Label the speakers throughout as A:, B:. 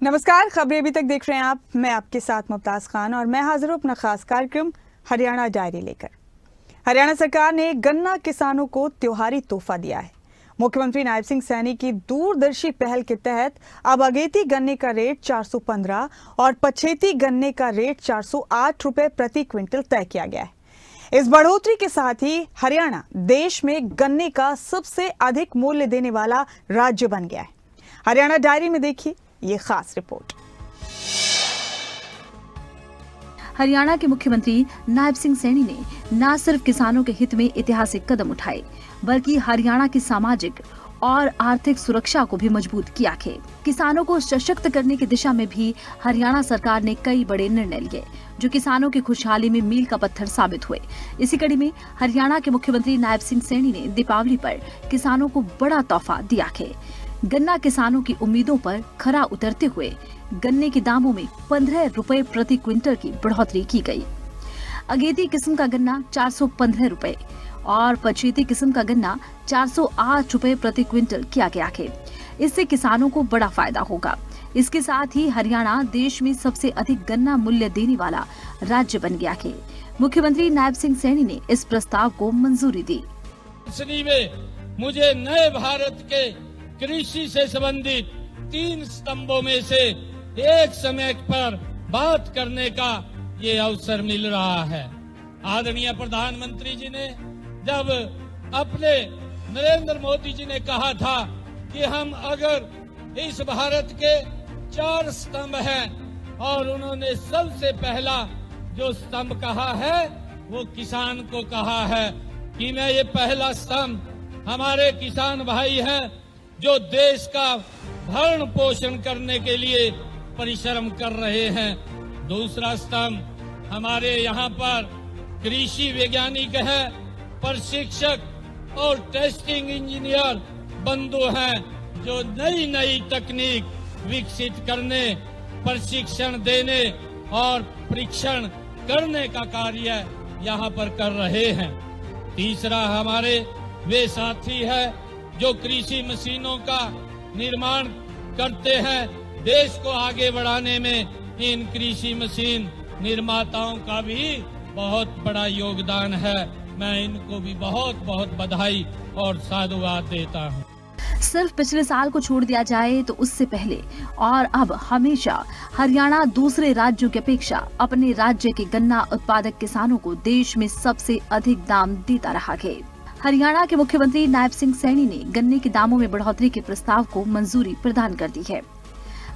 A: नमस्कार, खबरें अभी तक देख रहे हैं आप। मैं आपके साथ मुमताज खान और मैं हाजिर हूं अपना खास कार्यक्रम हरियाणा डायरी लेकर। हरियाणा सरकार ने गन्ना किसानों को त्योहारी तोहफा दिया है। मुख्यमंत्री नायब सिंह सैनी की दूरदर्शी पहल के तहत अब अगेती गन्ने का रेट 415 और पछेती गन्ने का रेट 408 रुपए प्रति क्विंटल तय किया गया है। इस बढ़ोतरी के साथ ही हरियाणा देश में गन्ने का सबसे अधिक मूल्य देने वाला राज्य बन गया है। हरियाणा डायरी में देखिए ये खास रिपोर्ट।
B: हरियाणा के मुख्यमंत्री नायब सिंह सैनी ने न सिर्फ किसानों के हित में ऐतिहासिक कदम उठाए, बल्कि हरियाणा की सामाजिक और आर्थिक सुरक्षा को भी मजबूत किया है। किसानों को सशक्त करने की दिशा में भी हरियाणा सरकार ने कई बड़े निर्णय लिए, जो किसानों की खुशहाली में मील का पत्थर साबित हुए। इसी कड़ी में हरियाणा के मुख्यमंत्री नायब सिंह सैनी ने दीपावली पर किसानों को बड़ा तोहफा दिया है। गन्ना किसानों की उम्मीदों पर खरा उतरते हुए गन्ने के दामों में 15 रुपए प्रति क्विंटल की बढ़ोतरी की गई। अगेती किस्म का गन्ना 415 रुपए और पछेती किस्म का गन्ना 408 रुपए प्रति क्विंटल किया गया है। इससे किसानों को बड़ा फायदा होगा। इसके साथ ही हरियाणा देश में सबसे अधिक गन्ना मूल्य देने वाला राज्य बन गया है। मुख्यमंत्री नायब सिंह सैनी ने इस प्रस्ताव को मंजूरी दी।
C: मुझे नए भारत के कृषि से संबंधित 3 स्तंभों में से एक समय पर बात करने का ये अवसर मिल रहा है। आदरणीय प्रधानमंत्री जी ने जब अपने नरेंद्र मोदी जी ने कहा था कि हम अगर इस भारत के 4 स्तंभ हैं, और उन्होंने सबसे पहला जो स्तंभ कहा है वो किसान को कहा है कि मैं ये पहला स्तंभ हमारे किसान भाई हैं जो देश का भरण पोषण करने के लिए परिश्रम कर रहे हैं। दूसरा स्तंभ हमारे यहाँ पर कृषि वैज्ञानिक है, प्रशिक्षक और टेस्टिंग इंजीनियर बंधु हैं जो नई नई तकनीक विकसित करने, प्रशिक्षण देने और परीक्षण करने का कार्य यहाँ पर कर रहे हैं। तीसरा हमारे वे साथी है जो कृषि मशीनों का निर्माण करते हैं। देश को आगे बढ़ाने में इन कृषि मशीन निर्माताओं का भी बहुत बड़ा योगदान है। मैं इनको भी बहुत बहुत बधाई और साधुवाद देता हूँ।
B: सिर्फ पिछले साल को छोड़ दिया जाए तो उससे पहले और अब हमेशा हरियाणा दूसरे राज्यों की अपेक्षा अपने राज्य के गन्ना उत्पादक किसानों को देश में सबसे अधिक दाम देता रहा है। हरियाणा के मुख्यमंत्री नायब सिंह सैनी ने गन्ने के दामों में बढ़ोतरी के प्रस्ताव को मंजूरी प्रदान कर दी है।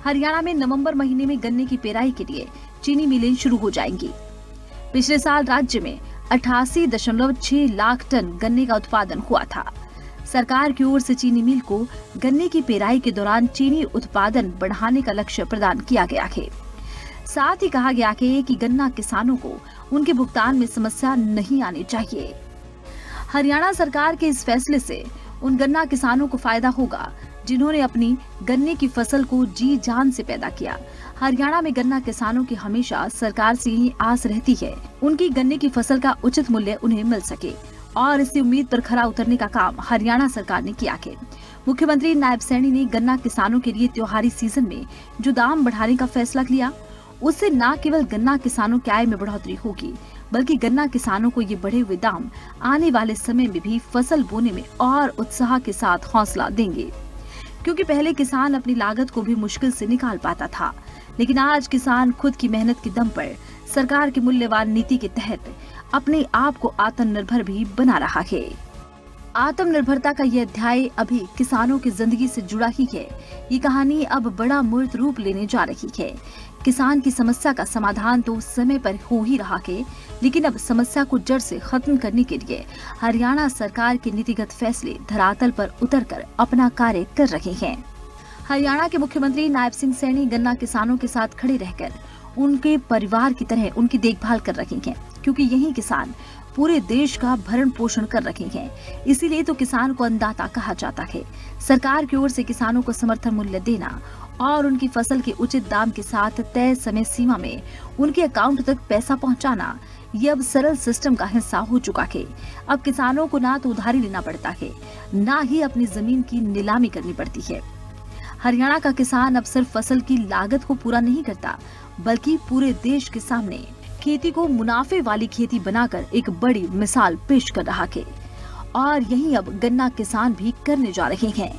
B: हरियाणा में नवंबर महीने में गन्ने की पेराई के लिए चीनी मिलें शुरू हो जाएंगी। पिछले साल राज्य में 88.6 लाख टन गन्ने का उत्पादन हुआ था। सरकार की ओर से चीनी मिल को गन्ने की पेराई के दौरान चीनी उत्पादन बढ़ाने का लक्ष्य प्रदान किया गया है। साथ ही कहा गया है कि गन्ना किसानों को उनके भुगतान में समस्या नहीं आनी चाहिए। हरियाणा सरकार के इस फैसले से उन गन्ना किसानों को फायदा होगा जिन्होंने अपनी गन्ने की फसल को जी जान से पैदा किया। हरियाणा में गन्ना किसानों की हमेशा सरकार से यही आस रहती है उनकी गन्ने की फसल का उचित मूल्य उन्हें मिल सके, और इसी उम्मीद पर खरा उतरने का काम हरियाणा सरकार ने किया है। मुख्यमंत्री नायब सैनी ने गन्ना किसानों के लिए त्योहारी सीजन में जो दाम बढ़ाने का फैसला लिया, उससे न केवल गन्ना किसानों की आय में बढ़ोतरी होगी, बल्कि गन्ना किसानों को ये बढ़े हुए दाम आने वाले समय में भी फसल बोने में और उत्साह के साथ हौसला देंगे। क्योंकि पहले किसान अपनी लागत को भी मुश्किल से निकाल पाता था, लेकिन आज किसान खुद की मेहनत के दम पर सरकार की मूल्यवान नीति के तहत अपने आप को आत्मनिर्भर भी बना रहा है। आत्मनिर्भरता का यह अध्याय अभी किसानों की जिंदगी से जुड़ा ही है। ये कहानी अब बड़ा मूर्त रूप लेने जा रही है। किसान की समस्या का समाधान तो समय पर हो ही रहा है, लेकिन अब समस्या को जड़ से खत्म करने के लिए हरियाणा सरकार के नीतिगत फैसले धरातल पर उतरकर अपना कार्य कर रहे हैं। हरियाणा के मुख्यमंत्री नायब सिंह सैनी गन्ना किसानों के साथ खड़े रहकर उनके परिवार की तरह उनकी देखभाल कर रहे हैं, क्योंकि यही किसान पूरे देश का भरण पोषण कर रहे हैं। इसीलिए तो किसान को अन्नदाता कहा जाता है। सरकार की ओर से किसानों को समर्थन मूल्य देना और उनकी फसल के उचित दाम के साथ तय समय सीमा में उनके अकाउंट तक पैसा पहुंचाना, ये अब सरल सिस्टम का हिस्सा हो चुका है। अब किसानों को ना तो उधारी लेना पड़ता है, ना ही अपनी जमीन की नीलामी करनी पड़ती है। हरियाणा का किसान अब सिर्फ फसल की लागत को पूरा नहीं करता, बल्कि पूरे देश के सामने खेती को मुनाफे वाली खेती बनाकर एक बड़ी मिसाल पेश कर रहा है। और यही अब गन्ना किसान भी करने जा रहे हैं।